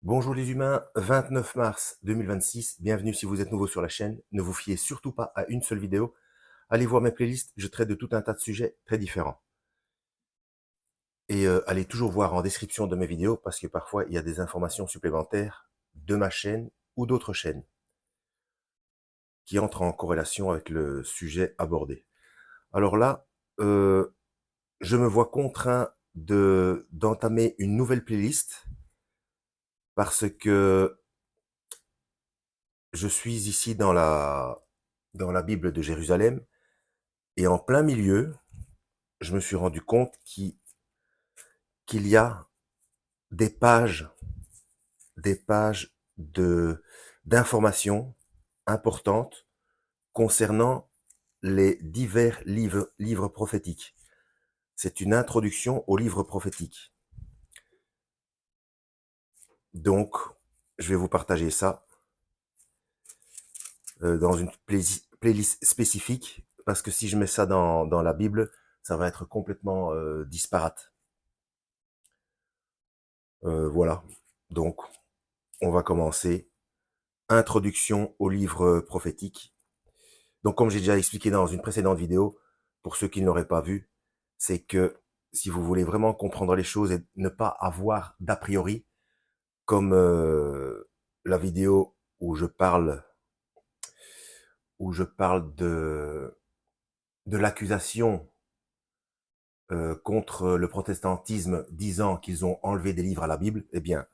Bonjour les humains, 29 mars 2026, bienvenue si vous êtes nouveau sur la chaîne. Ne vous fiez surtout pas à une seule vidéo. Allez voir mes playlists, je traite de tout un tas de sujets très différents. Et allez toujours voir en description de mes vidéos parce que parfois il y a des informations supplémentaires de ma chaîne ou d'autres chaînes qui entrent en corrélation avec le sujet abordé. Alors là, je me vois contraint d'entamer une nouvelle playlist parce que je suis ici dans la Bible de Jérusalem. Et en plein milieu, je me suis rendu compte qu'il y a des pages, des pages d'informations importantes concernant les divers livres prophétiques. C'est une introduction aux livres prophétiques. Donc, je vais vous partager ça dans une playlist spécifique, parce que si je mets ça dans la Bible, ça va être complètement disparate. Voilà. Donc, on va commencer. Introduction au livre prophétique. Donc, comme j'ai déjà expliqué dans une précédente vidéo, pour ceux qui ne l'auraient pas vu, c'est que si vous voulez vraiment comprendre les choses et ne pas avoir d'a priori, comme la vidéo où je parle de l'accusation contre le protestantisme disant qu'ils ont enlevé des livres à la Bible, eh bien,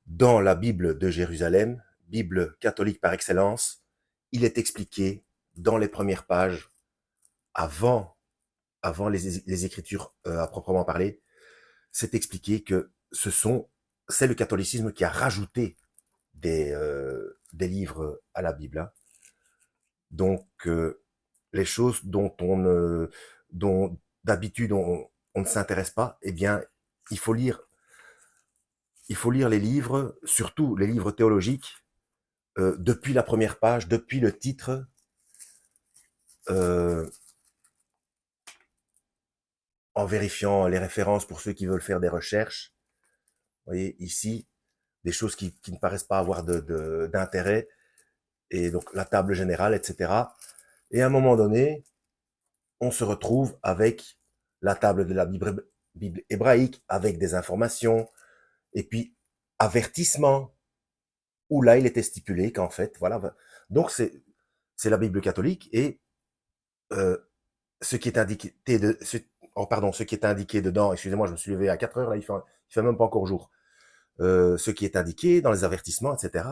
dans la Bible de Jérusalem, Bible catholique par excellence, il est expliqué dans les premières pages, avant, avant les Écritures à proprement parler, c'est expliqué que c'est le catholicisme qui a rajouté des livres à la Bible, hein. Donc, les choses dont d'habitude on ne s'intéresse pas, eh bien, il faut lire, il faut lire les livres, surtout les livres théologiques, depuis la première page, depuis le titre, euh, en vérifiant les références pour ceux qui veulent faire des recherches. Vous voyez, ici, des choses qui ne paraissent pas avoir d'intérêt, et donc la table générale, etc. Et à un moment donné, on se retrouve avec la table de la Bible hébraïque, avec des informations, et puis avertissement, où là, il était stipulé qu'en fait, voilà, donc c'est la Bible catholique, et euh, ce qui est indiqué ce qui est indiqué dedans, excusez-moi, je me suis levé à 4 heures, là, il fait même pas encore jour. Ce qui est indiqué dans les avertissements, etc.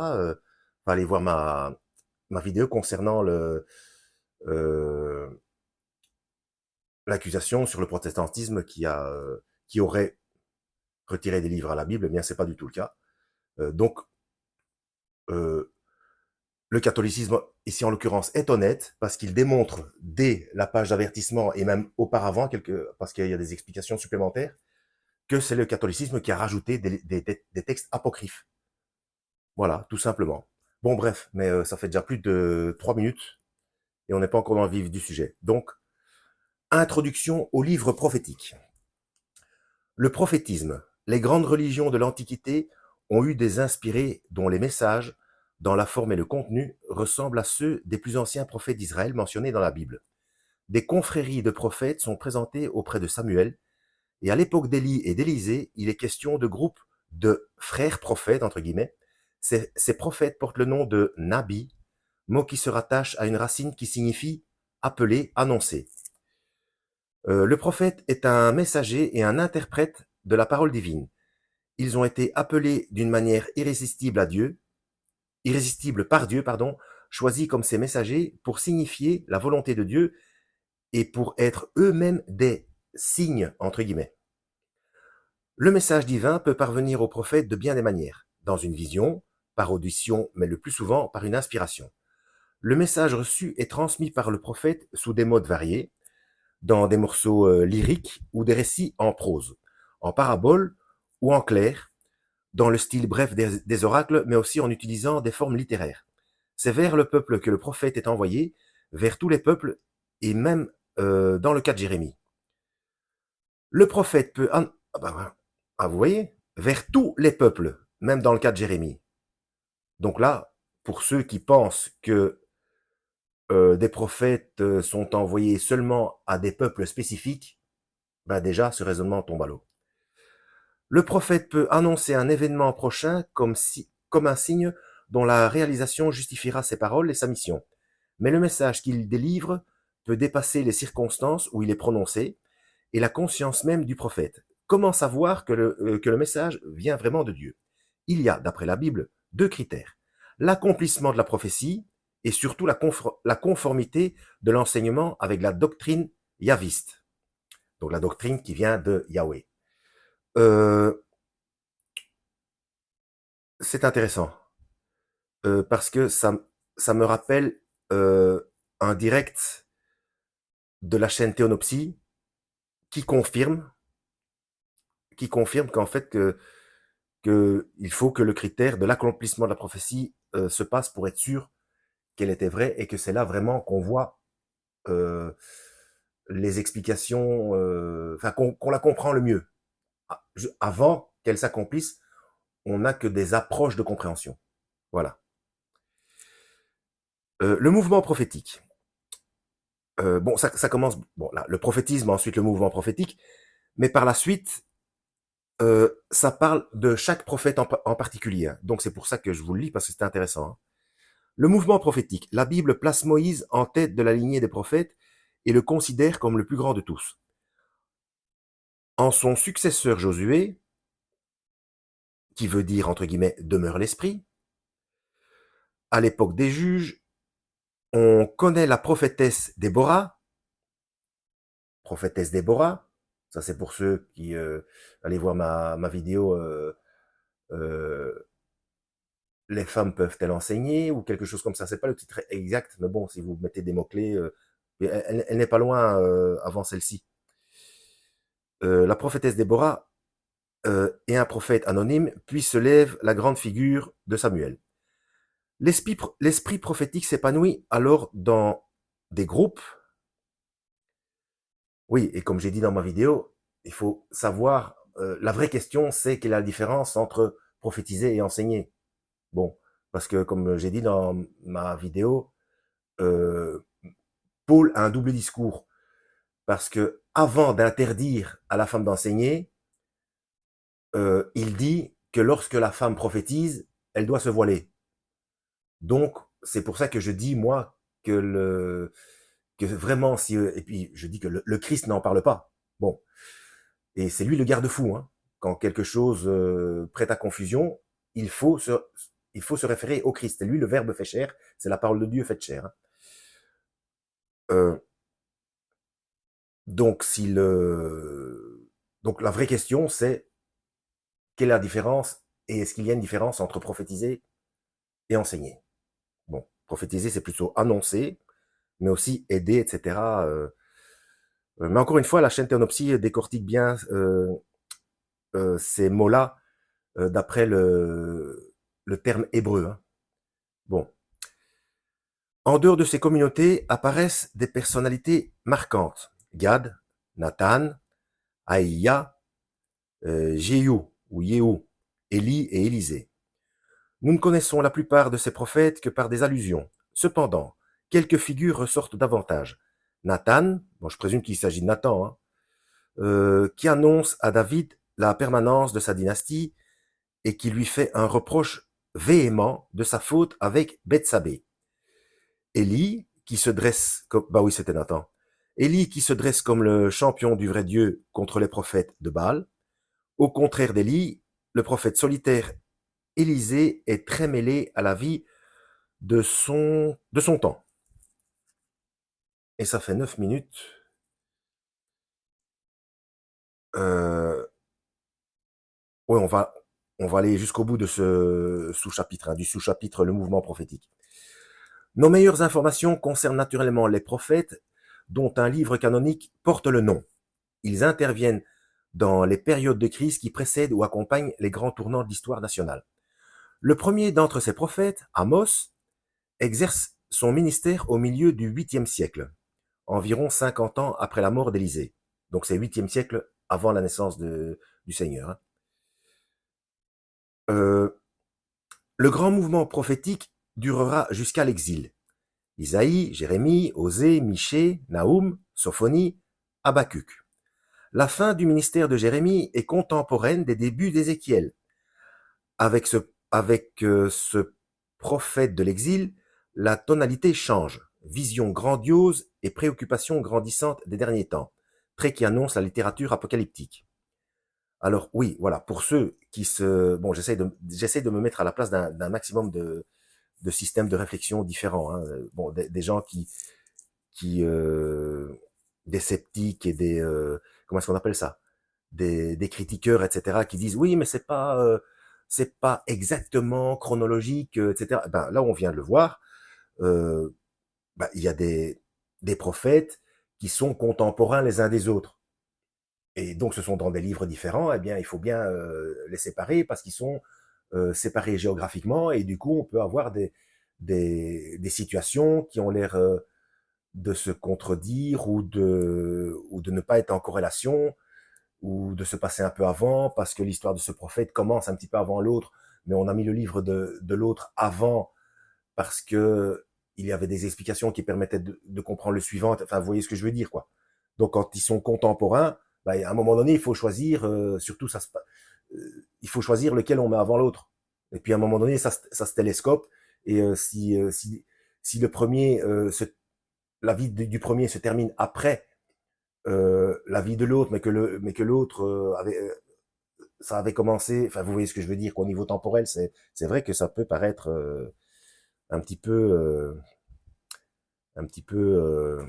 Allez voir ma vidéo concernant euh, l'accusation sur le protestantisme qui aurait retiré des livres à la Bible. Eh bien, c'est pas du tout le cas. Donc, euh, le catholicisme, ici en l'occurrence, est honnête parce qu'il démontre dès la page d'avertissement et même auparavant, parce qu'il y a des explications supplémentaires, que c'est le catholicisme qui a rajouté des textes apocryphes. Voilà, tout simplement. Bon, bref, mais ça fait déjà plus de 3 minutes et on n'est pas encore dans le vif du sujet. Donc, introduction au livre prophétique. Le prophétisme. Les grandes religions de l'Antiquité ont eu des inspirés dont les messages, dans la forme et le contenu, ressemblent à ceux des plus anciens prophètes d'Israël mentionnés dans la Bible. Des confréries de prophètes sont présentées auprès de Samuel, et à l'époque d'Élie et d'Élisée, il est question de groupes de frères prophètes, entre guillemets. Ces prophètes portent le nom de Nabi, mot qui se rattache à une racine qui signifie appeler, annoncer. Le prophète est un messager et un interprète de la parole divine. Ils ont été appelés d'une manière irrésistible par Dieu, pardon, choisis comme ses messagers pour signifier la volonté de Dieu et pour être eux-mêmes des signes, entre guillemets. Le message divin peut parvenir au prophète de bien des manières, dans une vision, par audition, mais le plus souvent par une inspiration. Le message reçu est transmis par le prophète sous des modes variés, dans des morceaux lyriques ou des récits en prose, en parabole ou en clair, dans le style bref des oracles, mais aussi en utilisant des formes littéraires. C'est vers le peuple que le prophète est envoyé, vers tous les peuples, et même dans le cas de Jérémie. Le prophète peut... vous voyez, vers tous les peuples. même dans le cas de Jérémie. Donc là, pour ceux qui pensent que des prophètes sont envoyés seulement à des peuples spécifiques, ben déjà, ce raisonnement tombe à l'eau. Le prophète peut annoncer un événement prochain comme un signe dont la réalisation justifiera ses paroles et sa mission. Mais le message qu'il délivre peut dépasser les circonstances où il est prononcé et la conscience même du prophète. Comment savoir que le message vient vraiment de Dieu? Il y a, d'après la Bible, deux critères. L'accomplissement de la prophétie et surtout la conformité de l'enseignement avec la doctrine yaviste. Donc la doctrine qui vient de Yahweh. C'est intéressant parce que ça me rappelle un direct de la chaîne Théonopsie qui confirme qu'en fait que il faut que le critère de l'accomplissement de la prophétie se passe pour être sûr qu'elle était vraie et que c'est là vraiment qu'on voit euh, les explications, enfin qu'on la comprend le mieux. Avant qu'elle s'accomplisse, on n'a que des approches de compréhension. Voilà. Le mouvement prophétique. Bon, ça commence, bon, là, le prophétisme, ensuite le mouvement prophétique, mais par la suite, ça parle de chaque prophète en particulier. Hein. Donc c'est pour ça que je vous le lis, parce que c'est intéressant. Hein. Le mouvement prophétique. La Bible place Moïse en tête de la lignée des prophètes et le considère comme le plus grand de tous. En son successeur Josué, qui veut dire, entre guillemets, demeure l'esprit, à l'époque des juges, on connaît la prophétesse Déborah, ça c'est pour ceux qui allez voir ma vidéo les femmes peuvent-elles enseigner ou quelque chose comme ça. C'est pas le titre exact, mais bon, si vous mettez des mots-clés, elle n'est pas loin avant celle-ci. La prophétesse Déborah et un prophète anonyme, puis se lève la grande figure de Samuel. L'esprit prophétique s'épanouit alors dans des groupes. Oui, et comme j'ai dit dans ma vidéo, il faut savoir, la vraie question, c'est quelle est la différence entre prophétiser et enseigner. Bon, parce que comme j'ai dit dans ma vidéo, Paul a un double discours. Parce que avant d'interdire à la femme d'enseigner, il dit que lorsque la femme prophétise, elle doit se voiler. Donc, c'est pour ça que je dis, moi, que vraiment, si, et puis je dis que le Christ n'en parle pas. Bon. Et c'est lui le garde-fou, hein. Quand quelque chose prête à confusion, il faut se référer au Christ. Et lui, le Verbe fait chair, c'est la parole de Dieu faite chair. Hein. Euh, donc, donc la vraie question, c'est quelle est la différence et est-ce qu'il y a une différence entre prophétiser et enseigner? Bon, prophétiser, c'est plutôt annoncer, mais aussi aider, etc. Mais encore une fois, la chaîne Théonopsie décortique bien ces mots-là d'après le terme hébreu. Hein. Bon. En dehors de ces communautés apparaissent des personnalités marquantes. Gad, Nathan, Aïya, Jéhu ou Yehu, Élie et Élisée. Nous ne connaissons la plupart de ces prophètes que par des allusions. Cependant, quelques figures ressortent davantage. Nathan, bon, je présume qu'il s'agit de Nathan, hein, qui annonce à David la permanence de sa dynastie et qui lui fait un reproche véhément de sa faute avec Bethsabée. Élie, qui se dresse comme, bah oui, c'était Nathan. Élie qui se dresse comme le champion du vrai Dieu contre les prophètes de Baal. Au contraire d'Élie, le prophète solitaire Élisée est très mêlé à la vie de son temps. Et ça fait 9 minutes. Ouais, on va aller jusqu'au bout de ce sous-chapitre, hein, du sous-chapitre Le mouvement prophétique. Nos meilleures informations concernent naturellement les prophètes dont un livre canonique porte le nom. Ils interviennent dans les périodes de crise qui précèdent ou accompagnent les grands tournants de l'histoire nationale. Le premier d'entre ces prophètes, Amos, exerce son ministère au milieu du 8e siècle, environ 50 ans après la mort d'Élisée. Donc c'est 8e siècle avant la naissance du Seigneur. Hein. Le grand mouvement prophétique durera jusqu'à l'exil. Isaïe, Jérémie, Osée, Michée, Naoum, Sophonie, Habacuc. La fin du ministère de Jérémie est contemporaine des débuts d'Ézéchiel. Avec ce prophète de l'exil, la tonalité change. Vision grandiose et préoccupation grandissante des derniers temps. Trait qui annonce la littérature apocalyptique. Alors oui, voilà, pour ceux qui se... Bon, j'essaie de me mettre à la place d'un maximum de systèmes de réflexion différents. Hein. Bon, des gens qui des sceptiques et comment est-ce qu'on appelle ça, des critiqueurs, etc., qui disent oui, mais c'est pas exactement chronologique, etc. Ben là, on vient de le voir. Euh, ben, il y a des prophètes qui sont contemporains les uns des autres. Et donc, ce sont dans des livres différents. Eh bien, il faut bien les séparer parce qu'ils sont séparés géographiquement et du coup, on peut avoir des situations qui ont l'air de se contredire ou de ne pas être en corrélation ou de se passer un peu avant parce que l'histoire de ce prophète commence un petit peu avant l'autre, mais on a mis le livre de l'autre avant parce que il y avait des explications qui permettaient de comprendre le suivant. Enfin, vous voyez ce que je veux dire, quoi. Donc, quand ils sont contemporains, bah, à un moment donné, il faut choisir, surtout il faut choisir lequel on met avant l'autre. Et puis à un moment donné, ça se télescope. Et si le premier la vie du premier se termine après la vie de l'autre, mais que l'autre ça avait commencé. Enfin, vous voyez ce que je veux dire, qu'au niveau temporel, c'est vrai que ça peut paraître un petit peu un petit peu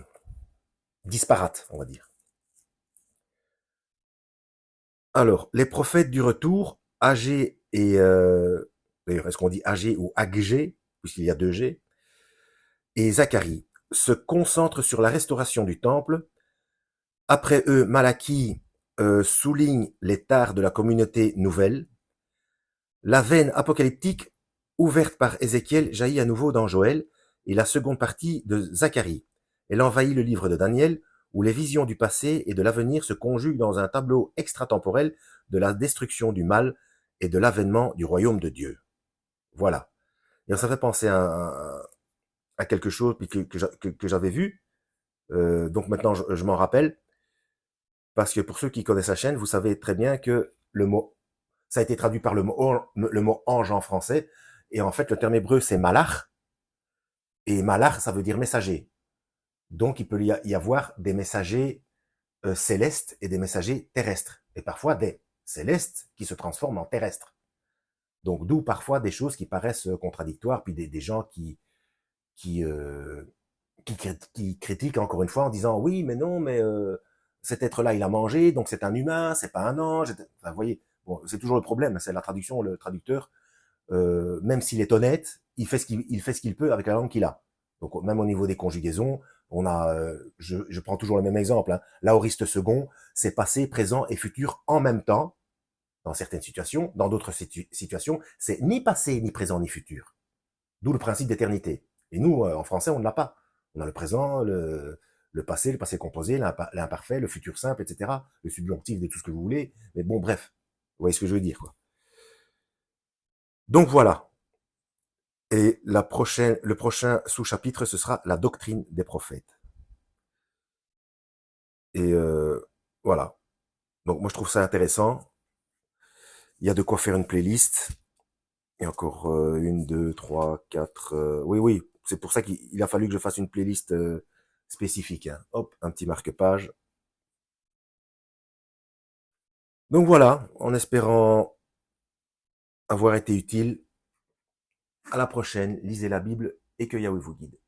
disparate, on va dire. Alors, les prophètes du retour, Agé et d'ailleurs, est-ce qu'on dit Agé ou Agé, puisqu'il y a deux G, et Zacharie se concentrent sur la restauration du temple. Après eux, Malachie souligne les tares de la communauté nouvelle. La veine apocalyptique ouverte par Ézéchiel jaillit à nouveau dans Joël et la seconde partie de Zacharie. Elle envahit le livre de Daniel, où les visions du passé et de l'avenir se conjuguent dans un tableau extratemporel de la destruction du mal et de l'avènement du royaume de Dieu. Voilà. Et ça fait penser à quelque chose que j'avais vu. Donc maintenant, je m'en rappelle. Parce que pour ceux qui connaissent la chaîne, vous savez très bien que le mot, ça a été traduit par le mot ange en français. Et en fait, le terme hébreu, c'est malach. Et malach, ça veut dire messager. Donc, il peut y avoir des messagers célestes et des messagers terrestres. Et parfois des célestes qui se transforment en terrestres. Donc, d'où parfois des choses qui paraissent contradictoires, puis des gens qui, euh, qui critiquent encore une fois en disant oui, mais non, mais cet être-là, il a mangé, donc c'est un humain, c'est pas un ange. Enfin, vous voyez, bon, c'est toujours le problème, c'est la traduction, le traducteur, même s'il est honnête, il fait ce qu'il peut avec la langue qu'il a. Donc même au niveau des conjugaisons, on a, je prends toujours le même exemple, hein, l'aoriste second, c'est passé, présent et futur en même temps, dans certaines situations. Dans d'autres situations, c'est ni passé, ni présent, ni futur. D'où le principe d'éternité. Et nous, en français, on ne l'a pas. On a le présent, le passé composé, l'imparfait, le futur simple, etc. Le subjonctif de tout ce que vous voulez. Mais bon, bref. Vous voyez ce que je veux dire, quoi. Donc voilà. Et le prochain sous-chapitre, ce sera la doctrine des prophètes. Et voilà. Donc moi, je trouve ça intéressant. Il y a de quoi faire une playlist. Et encore une, deux, trois, quatre. Oui, oui. C'est pour ça qu'il a fallu que je fasse une playlist spécifique. Hein. Hop, un petit marque-page. Donc voilà, en espérant avoir été utile. À la prochaine, lisez la Bible et que Yahweh vous guide.